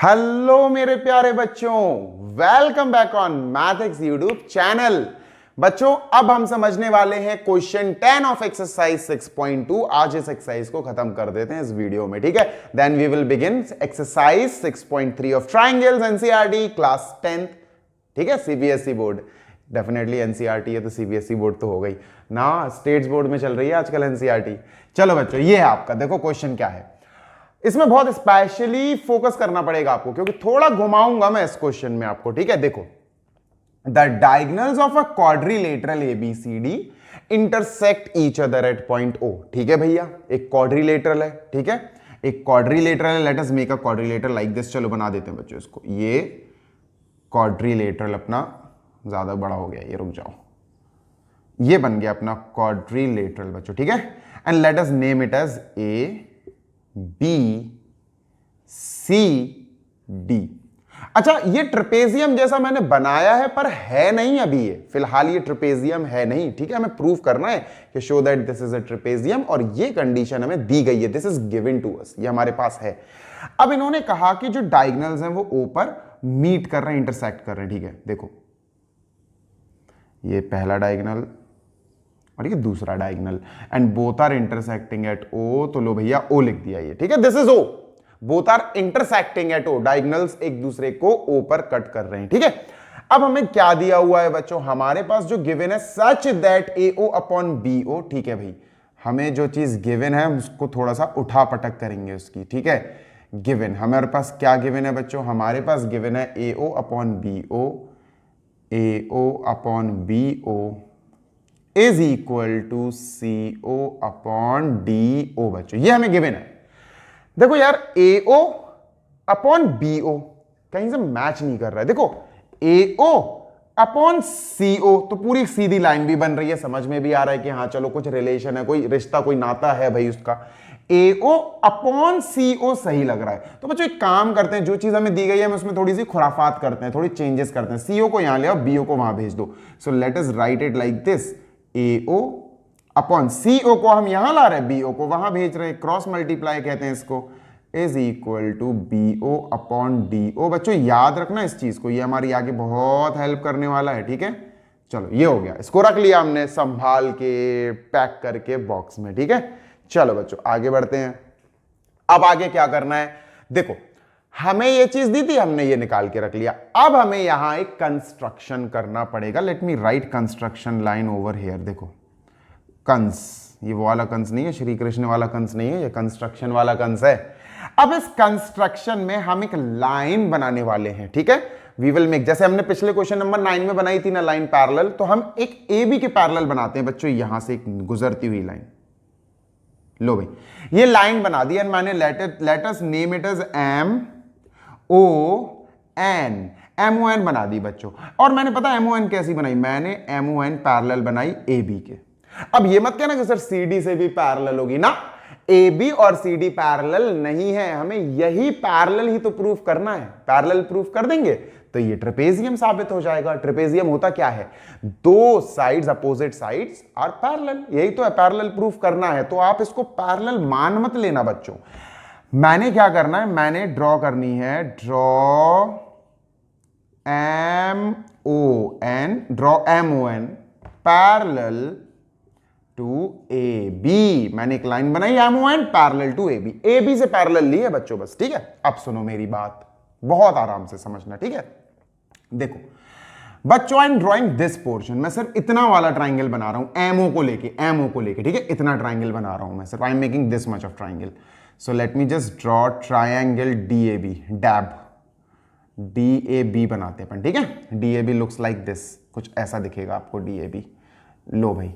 Hello मेरे प्यारे बच्चों, welcome back on maths YouTube channel. बच्चों, अब हम समझने वाले हैं क्वेश्चन 10 ऑफ एक्सरसाइज 6.2। आज इस एक्सरसाइज को खत्म कर देते हैं इस वीडियो में, ठीक है। Then we will begin exercise 6.3 of triangles NCERT class 10th, ठीक है। सीबीएसई बोर्ड, डेफिनेटली एनसीईआरटी है तो सीबीएसई बोर्ड तो हो गई ना, स्टेट्स बोर्ड में चल रही है आजकल एनसीईआरटी। चलो बच्चों, ये है आपका, देखो क्वेश्चन क्या है। इसमें बहुत स्पेशली फोकस करना पड़ेगा आपको, क्योंकि थोड़ा घुमाऊंगा मैं इस क्वेश्चन में आपको, ठीक है। देखो, the diagonals of a quadrilateral ABCD intersect each other at point O. ठीक है भैया, एक क्वाड्रिलेटरल है, ठीक है, एक क्वाड्रिलेटरल है। Let us make a quadrilateral like this. चलो बना देते हैं बच्चों इसको। ये क्वाड्रिलेटरल अपना ज्यादा बड़ा हो गया, ये रुक जाओ, ये बन गया अपना क्वाड्रिलेटरल बच्चों, ठीक है। And let us name it as A B C D. अच्छा, ये ट्रेपेजियम जैसा मैंने बनाया है पर है नहीं अभी, ये फिलहाल ये ट्रेपेजियम है नहीं, ठीक है। हमें प्रूव करना है कि show that this is a trapezium, और ये कंडीशन हमें दी गई है, this is given to us, ये हमारे पास है। अब इन्होंने कहा कि जो डायगोनल्स हैं वो ओ पर मीट कर रहे हैं, इंटरसेक्ट कर रहे हैं, ठीक है। देखो, ये पहला डायगोनल और ये दूसरा diagonal, and both are intersecting at O. तो लो भैया, ओ लिख दिया ये, ठीक है। This is O, both are intersecting at O, diagonals एक दूसरे को ओ पर कट कर रहे हैं, ठीक है। अब हमें क्या दिया हुआ है बच्चों, हमारे पास जो गिवन है such that A O upon B O, ठीक है भाई। हमें जो चीज गिवन है उसको थोड़ा सा उठा पटक करेंगे उसकी, ठीक है। गिवन हमारे पास क्या गिवन है बच्चों, हमारे पास गिवन है A O upon B O, A O upon B O is equal to C O upon D O बच्चों, ये हमें गिवन है। देखो यार, ए ओ अपॉन बी ओ कहीं से मैच नहीं कर रहा है। देखो, ए ओ अपॉन सी ओ तो पूरी सीधी लाइन भी बन रही है, समझ में भी आ रहा है कि हाँ चलो कुछ रिलेशन है, कोई रिश्ता, कोई नाता है भाई उसका। ए ओ अपॉन सी ओ सही लग रहा है। तो बच्चों एक काम करते हैं, जो चीज हमें दी गई है हम उसमें थोड़ी सी खुराफात करते हैं, थोड़ी चेंजेस करते हैं। सी ओ को यहां ले आओ, बी ओ को वहां भेज दो। So let us write it like this, A O upon C O को हम यहां ला रहे हैं, बी ओ को वहां भेज रहे हैं, क्रॉस मल्टीप्लाई कहते हैं इसको, is equal to B O upon D O. बच्चों याद रखना इस चीज को, ये हमारी आगे बहुत हेल्प करने वाला है, ठीक है। चलो ये हो गया, इसको रख लिया हमने संभाल के, पैक करके बॉक्स में, ठीक है। चलो बच्चों आगे बढ़ते हैं। अब आगे क्या करना है, देखो हमें ये चीज दी थी, हमने ये निकाल के रख लिया। अब हमें यहां एक कंस्ट्रक्शन करना पड़ेगा। Let me right construction line over here. देखो कंस, ये वो वाला कंस नहीं है, श्री कृष्ण वाला कंस नहीं है, ये कंस्ट्रक्शन वाला कंस है। अब इस कंस्ट्रक्शन में हम एक लाइन बनाने वाले हैं, ठीक है। वी विल मेक, जैसे हमने पिछले क्वेश्चन नंबर 9 में बनाई थी ना लाइन पैरेलल, तो हम एक ए बी के पैरेलल बनाते हैं बच्चों, यहां से एक गुजरती हुई लाइन। लो भाई, ये लाइन बना दी, एंड मैंने let us name it as M O N, M O N बना दी बच्चों। और मैंने पता एम ओ एन कैसी बनाई, मैंने एम ओ एन पैरेलल बनाई ए बी के। अब ये मत कहना कि सर सी डी से भी पैरेलल होगी ना, ए बी और सी डी पैरेलल नहीं है, हमें यही पैरेलल ही तो प्रूफ करना है। पैरेलल प्रूफ कर देंगे तो ये ट्रेपेजियम साबित हो जाएगा। ट्रेपेजियम होता क्या है, दो sides, opposite sides are parallel, यही तो है, पैरेलल प्रूफ करना है। तो आप इसको पैरेलल मान मत लेना बच्चों। मैंने क्या करना है, मैंने ड्रॉ करनी है, draw M O N, draw M O N parallel to A B. मैंने एक लाइन बनाई M O N parallel to A B, A B से पैरेलल ली है बच्चों बस, ठीक है। अब सुनो मेरी बात, बहुत आराम से समझना, ठीक है। देखो बच्चों, I am drawing this portion, मैं सिर्फ इतना वाला ट्राइंगल बना रहा हूं, एमओ को लेके, एमओ को लेके, ठीक है। इतना ट्राइंगल बना रहा हूं मैं सिर्फ, I am making this much of triangle. So let me just draw triangle D A B, DAB D A B बनाते हैं अपन, ठीक है। D A B looks like this, कुछ ऐसा दिखेगा आपको डी ए बी। लो भाई,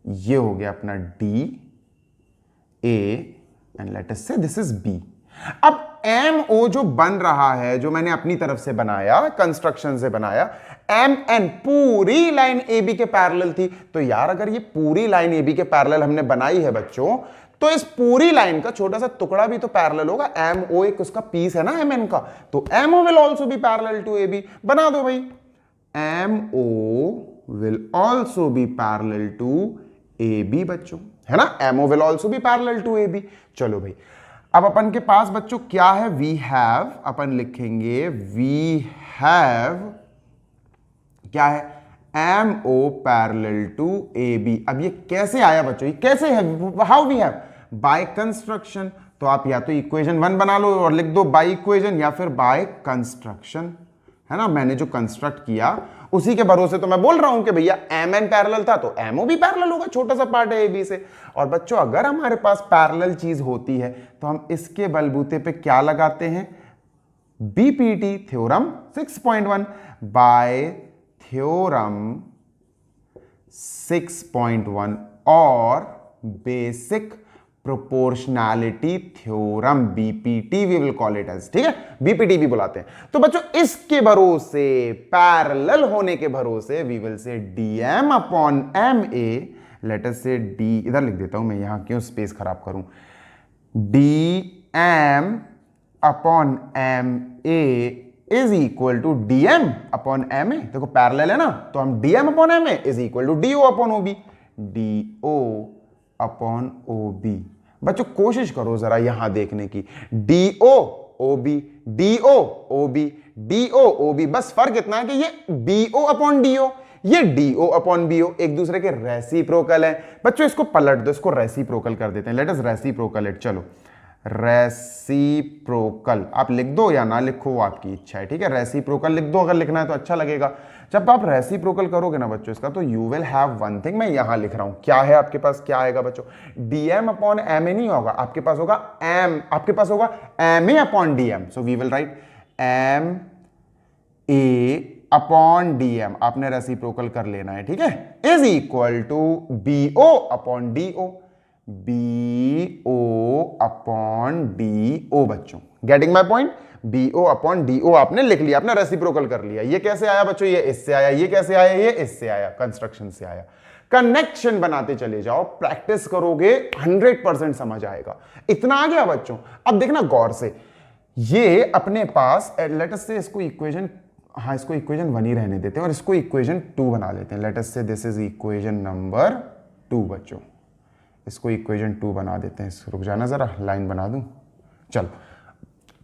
ये हो गया अपना D A, and let us से दिस इज बी। अब एम ओ जो बन रहा है, जो मैंने अपनी तरफ से बनाया, कंस्ट्रक्शन से बनाया, एम एन पूरी लाइन ए बी के पैरेलल थी। तो यार अगर ये पूरी लाइन ए बी के पैरेलल हमने बनाई है बच्चों, तो इस पूरी लाइन का छोटा सा टुकड़ा भी तो पैरेलल होगा। एम ओ एक उसका पीस है ना एम एन का, तो M O will also be parallel to A B. बना दो भाई, M O will also be parallel to A B बच्चों, है ना। M O will also be parallel to A B. चलो भाई, अब अपन के पास बच्चों क्या है, वी हैव, अपन लिखेंगे वी हैव क्या है, M O parallel to A B. अब ये कैसे आया बच्चों, ये कैसे है, how we have, by construction. तो आप या तो इक्वेशन 1 बना लो और लिख दो बाय इक्वेशन, या फिर बाय कंस्ट्रक्शन, है ना। मैंने जो कंस्ट्रक्ट किया उसी के भरोसे तो मैं बोल रहा हूं कि भैया एम एन पैरेलल था तो एमओ भी पैरेलल होगा, छोटा सा पार्ट है ए बी से। और बच्चों अगर हमारे पास पैरेलल चीज होती है तो हम इसके बलबूते पे क्या लगाते हैं, बीपीटी थ्योरम 6.1, बाय थ्योरम 6.1 और basic proportionality theorem, BPT we will call it as, ठीक है, बीपीटी भी बुलाते हैं। तो बच्चों इसके भरोसे, पैरेलल होने के भरोसे we will say DM upon M A, let us say D, इधर लिख देता हूं मैं, यहां क्यों स्पेस खराब करूं, D M upon M A is equal to DM upon M A. देखो पैरेलल है ना, तो हम DM upon M A is equal to DO upon OB, DO upon OB. बच्चों कोशिश करो जरा यहां देखने की, DO OB, DO OB, DO OB, बस फर्क इतना है कि ये बीओ अपॉन डीओ, ये डीओ अपॉन बीओ एक दूसरे के रेसिप्रोकल है। बच्चों इसको पलट दो, इसको रेसिप्रोकल कर देते हैं, लेट अस रेसिप्रोकल इट। चलो रेसिप्रोकल आप लिख दो या ना लिखो वो आपकी इच्छा है, ठीक है, रेसिप्रोकल लिख दो अगर लिखना है तो अच्छा लगेगा। जब आप रेसिप्रोकल करोगे ना बच्चों इसका, तो you will have one thing, मैं यहां लिख रहा हूं, क्या है आपके पास, क्या आएगा बच्चों, डीएम अपॉन एम ए नहीं होगा, आपके पास होगा एम, आपके पास होगा M A upon DM. So we will write M A upon DM, आपने रेसिप्रोकल कर लेना है, ठीक है, is equal to BO upon DO, BO upon DO. बच्चों getting my point, BO upon DO आपने लिख लिया, आपने रेसिप्रोकल कर लिया। ये कैसे आया बच्चों, ये इससे आया, ये कैसे आया, ये इससे आया, कंस्ट्रक्शन से आया। कनेक्शन बनाते चले जाओ, प्रैक्टिस करोगे 100% समझ आएगा। इतना आ गया बच्चों। अब देखना गौर से, ये अपने पास लेट अस से इसको इक्वेशन, हाँ इसको इक्वेशन 1 ही रहने देते हैं और इसको इक्वेशन 2 बना लेते हैं। लेट अस से दिस इज इक्वेशन नंबर 2 बच्चों, इसको इक्वेशन 2 बना देते हैं। रुक जाना जरा, लाइन बना दूं, चलो।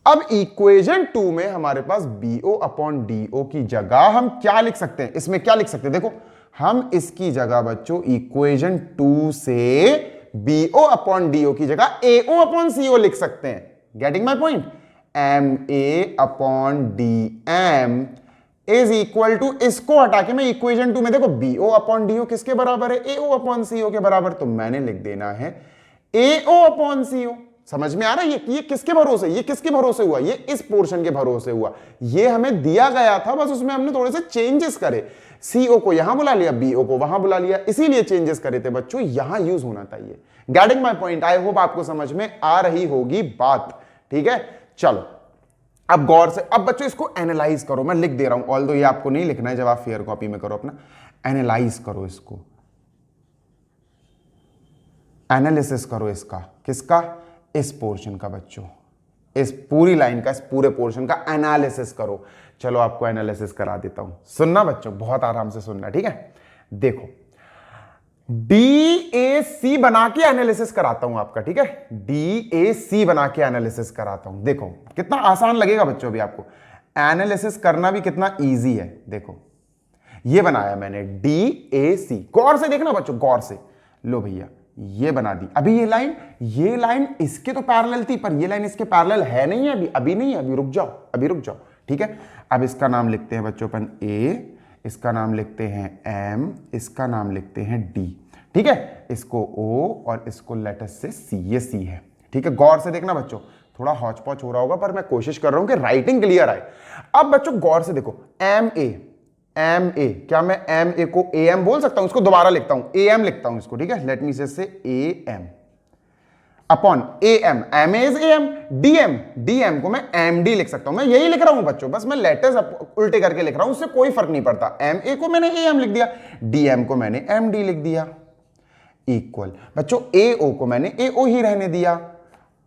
अब इक्वेशन 2 में हमारे पास बीओ अपॉन डीओ की जगह हम क्या लिख सकते हैं, इसमें क्या लिख सकते हैं, देखो हम इसकी जगह बच्चों इक्वेशन 2 से बीओ अपॉन डीओ की जगह एओ अपॉन सीओ लिख सकते हैं। Getting my point, M A upon D M is equal to, इसको हटा के मैं इक्वेशन 2 में देखो बीओ अपॉन डीओ किसके बराबर है, एओ अपॉन सीओ के बराबर, तो मैंने लिख देना है एओ अपॉन सीओ। समझ में आ रहा है ये किसके भरोसे, ये किसके भरोसे हुआ, ये इस पोर्शन के भरोसे हुआ। ये हमें दिया गया था, बस उसमें हमने थोड़े से चेंजेस करे, सीओ को यहां बुला लिया, बीओ को वहां बुला लिया, इसीलिए चेंजेस करे थे बच्चों, यहां यूज होना चाहिए। Getting my point, I hope आपको समझ में आ रही होगी बात, ठीक है। चलो अब गौर से, अब बच्चों इसको एनालाइज करो, मैं लिख दे रहा हूं, ऑल्दो ये आपको नहीं लिखना है, जब आप फेयर कॉपी में करो अपना, एनालाइज करो इसको, एनालिसिस करो इसका, किसका, इस पोर्शन का बच्चों, इस पूरी लाइन का, इस पूरे पोर्शन का एनालिसिस करो। चलो आपको एनालिसिस करा देता हूं, सुनना बच्चों, बहुत आराम से सुनना, ठीक है। देखो DAC बना के एनालिसिस कराता हूं आपका, ठीक है, DAC बना के एनालिसिस कराता हूं। देखो कितना आसान लगेगा बच्चों, अभी आपको एनालिसिस करना भी कितना इजी है। देखो ये बनाया मैंने DAC, गौर से देखना बच्चों, गौर से, लो भैया ये बना दी। अभी ये लाइन इसके तो पैरेलल थी, पर ये लाइन इसके पैरेलल है नहीं है, अभी नहीं है, अभी रुक जाओ, अभी रुक जाओ, ठीक है। अब इसका नाम लिखते हैं बच्चों अपन A, इसका नाम लिखते हैं M, इसका नाम लिखते हैं D, ठीक है, इसको O और इसको लेटस से C, ये C है, ठीक है। गौर से देखना बच्चों, थोड़ा हौच पौच हो रहा होगा पर मैं कोशिश कर रहा हूं कि राइटिंग क्लियर आए। अब बच्चों गौर से देखो, एम ए, क्या मैं एम ए को ए एम बोल सकता हूं, इसको दोबारा लिखता हूं, ए एम लिखता हूं इसको, ठीक है, let me say A M upon A M, M A is A M, D M को मैं एम डी लिख सकता हूं, मैं यही लिख रहा हूं बच्चों, बस मैं लेटर्स उल्टे करके लिख रहा हूं, उससे कोई फर्क नहीं पड़ता। एम ए को मैंने ए एम लिख दिया, डी एम को मैंने एम डी लिख दिया, इक्वल बच्चों ए ओ को मैंने ए ओ ही रहने दिया,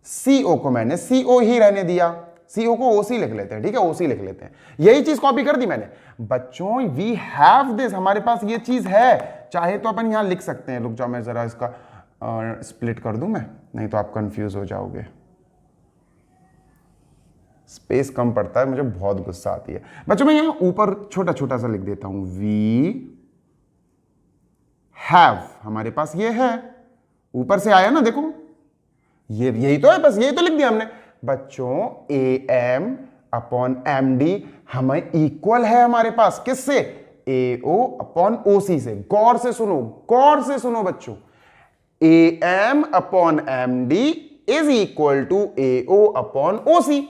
सी ओ को मैंने सी ओ ही रहने दिया, सीओ को ओसी लिख लेते हैं, ठीक है, ओसी लिख लेते हैं, यही चीज कॉपी कर दी मैंने बच्चों। वी हैव दिस, हमारे पास ये चीज है, चाहे तो अपन यहां लिख सकते हैं, रुक जाओ मैं जरा इसका स्प्लिट कर दूं मैं, नहीं तो आप कंफ्यूज हो जाओगे। स्पेस कम पड़ता है, मुझे बहुत गुस्सा आती है बच्चों। मैं यहां ऊपर छोटा छोटा सा लिख देता हूं, वी हैव, हमारे पास ये है, ऊपर से आया ना, देखो ये यही तो है, बस यही तो लिख दिया हमने बच्चों। A M upon M D हमें इक्वल है हमारे पास, किससे? ए ओ अपॉन ओ सी से। गौर से सुनो, गौर से सुनो बच्चों, A M upon M D is equal to A O upon O C,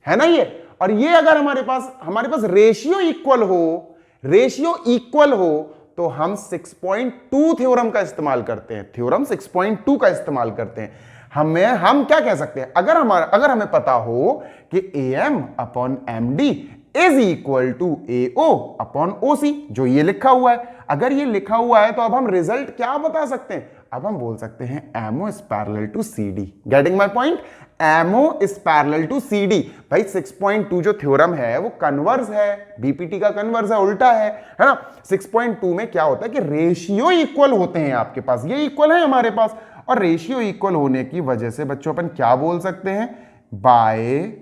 है ना ये। और ये अगर हमारे पास रेशियो इक्वल हो, रेशियो इक्वल हो, तो हम 6.2 थ्योरम का इस्तेमाल करते हैं, थ्योरम 6.2 का इस्तेमाल करते हैं। हम क्या कह सकते हैं, अगर हमें पता हो कि A M upon M D is equal to A O upon O C, जो ये लिखा हुआ है, अगर ये लिखा हुआ है तो अब हम रिजल्ट क्या बता सकते हैं? अब हम बोल सकते हैं MO is parallel to C D. Getting my point? MO is parallel to C D. भाई 6.2 जो थ्योरम है वो कन्वर्स है, बीपीटी का कन्वर्स है, उल्टा है ना। 6.2 में क्या होता है कि रेशियो इक्वल होते हैं आपके पास, ये इक्वल है हमारे पास, और रेशियो इक्वल होने की वजह से बच्चों अपन क्या बोल सकते हैं? बाय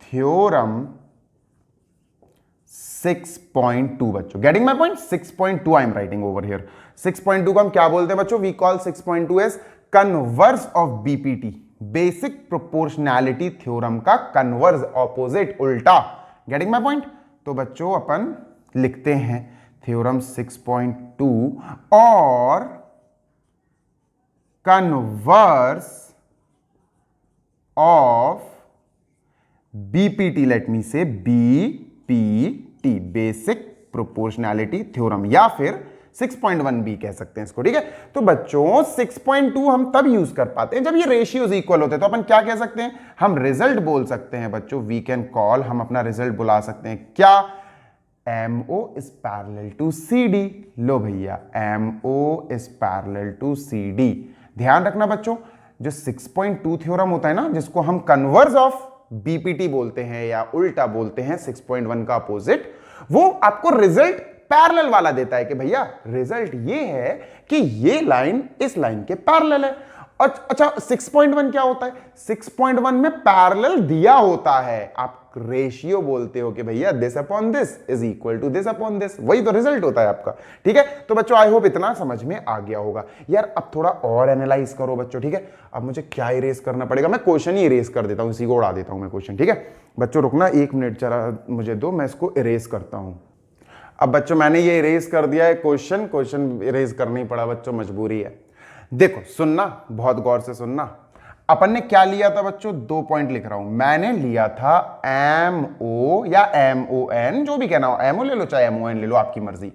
थ्योरम 6.2 बच्चों। Getting my point? 6.2 I am writing over here. 6.2 को हम क्या बोलते हैं बच्चों? We call 6.2 as converse of BPT, basic proportionality theorem का कन्वर्स, ऑपोजिट, उल्टा। गेटिंग माई पॉइंट? तो बच्चों अपन लिखते हैं थ्योरम 6.2 और converse of BPT, let me say BPT, basic proportionality theorem, या फिर 6.1 भी कह सकते हैं इसको, ठीक है। तो बच्चों 6.2 हम तब यूज कर पाते हैं जब ये रेशियोज इक्वल होते हैं। तो अपन क्या कह सकते हैं? हम रिजल्ट बोल सकते हैं बच्चों, वी कैन कॉल, हम अपना रिजल्ट बुला सकते हैं क्या? MO is parallel to CD। लो भैया, MO is parallel to CD। ध्यान रखना बच्चों, जो 6.2 थ्योरम होता है ना, जिसको हम कन्वर्स ऑफ बीपीटी बोलते हैं या उल्टा बोलते हैं 6.1 का अपोजिट, वो आपको रिजल्ट पैरेलल वाला देता है कि भैया रिजल्ट ये है कि ये लाइन इस लाइन के पैरेलल है। अच्छा 6.1 क्या होता है? 6.1 में पैरेलल दिया होता है, आप रेशियो बोलते हो कि भैया this upon this is equal to this upon this, वही तो रिजल्ट होता है आपका, ठीक है। तो बच्चों आई होप इतना समझ में आ गया होगा यार। अब थोड़ा और एनालाइज करो बच्चों, ठीक है। अब मुझे क्या इरेज करना पड़ेगा? मैं क्वेश्चन ही इरेज कर देता हूं, इसी को उड़ा देता हूं मैं क्वेश्चन, ठीक है। बच्चों रुकना 1 मिनट जरा मुझे दो, मैं इसको इरेज करता हूं। अब बच्चों मैंने ये इरेज कर दिया है, क्वेश्चन इरेज करना ही पड़ा बच्चों, मजबूरी है। देखो सुनना, बहुत गौर से सुनना। अपन ने क्या लिया था बच्चों? 2 पॉइंट लिख रहा हूं। मैंने लिया था MO या MON, जो भी कहना हो, MO ले लो चाहे MON ले लो, आपकी मर्जी।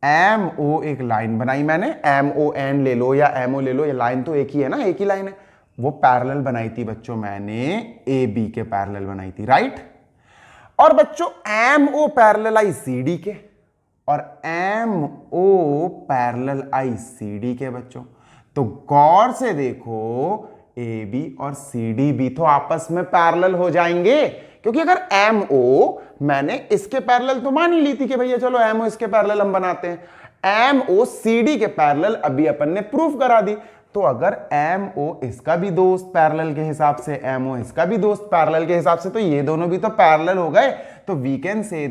MO एक लाइन बनाई मैंने, MON ले लो या MO ले लो, ये लाइन तो एक ही है ना, एक ही लाइन है। वो पैरेलल बनाई थी बच्चों मैंने, AB के पैरेलल बनाई थी, राइट। और बच्चों MO पैरेलल आई CD के, और MO पैरेलल आई CD के बच्चों। तो गौर से देखो, AB और CD भी तो आपस में पैरेलल हो जाएंगे, क्योंकि अगर MO, मैंने इसके पैरेलल तो मान ही ली थी कि भैया चलो MO इसके पैरेलल हम बनाते हैं, MO CD के पैरेलल अभी अपन ने प्रूफ करा दी। तो अगर MO इसका भी दोस्त पैरेलल के हिसाब से, MO इसका भी दोस्त पैरेलल के हिसाब से, तो ये दोनों भी तो पैरेलल हो गए। तो वी कैन से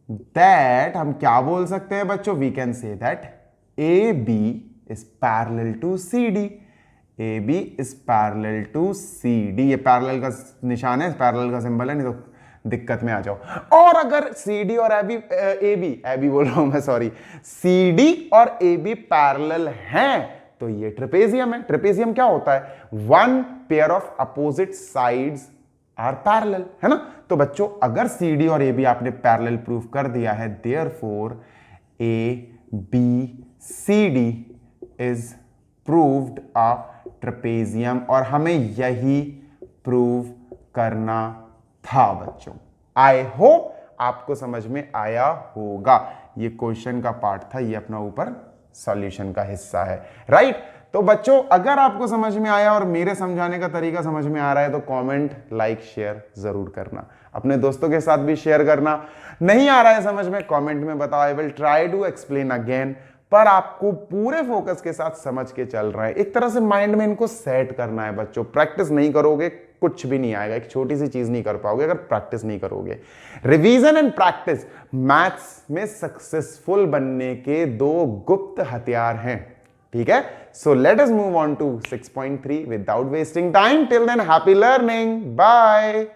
दैट हम क्या बोल सकते हैं बच्चों? We can say that AB is parallel to CD। AB is parallel to CD। ये पैरेलल का निशान है, पैरेलल का सिंबल है, नहीं तो दिक्कत में आ जाओ। और अगर CD और AB बोल रहा हूं मैं, सॉरी, CD और AB पैरेलल हैं, तो ये ट्रेपेजियम है। ट्रेपेजियम क्या होता है? 1 pair of opposite sides are parallel, है ना। तो बच्चों अगर CD और AB आपने पैरेलल प्रूफ कर दिया है, therefore ABCD is proved a trapezium, और हमें यही प्रूव करना था बच्चों। आई होप आपको समझ में आया होगा। ये क्वेश्चन का पार्ट था, ये अपना ऊपर सॉल्यूशन का हिस्सा है, राइट। तो बच्चों अगर आपको समझ में आया और मेरे समझाने का तरीका समझ में आ रहा है, तो कमेंट, लाइक, शेयर जरूर करना, अपने दोस्तों के साथ भी शेयर करना। नहीं आ रहा है समझ में, कमेंट में बताओ, I will try to explain again. पर आपको पूरे फोकस के साथ समझ के चल रहा है। एक तरह से माइंड में इनको सेट करना है बच्चों। प्रैक्टिस नहीं करोगे कुछ भी नहीं आएगा, एक छोटी सी चीज नहीं कर पाओगे अगर प्रैक्टिस नहीं करोगे। रिवीजन एंड प्रैक्टिस मैथ्स में सक्सेसफुल बनने के दो गुप्त हथियार हैं, ठीक है। So let us move on to 6.3 without wasting time. Till then happy learning, bye.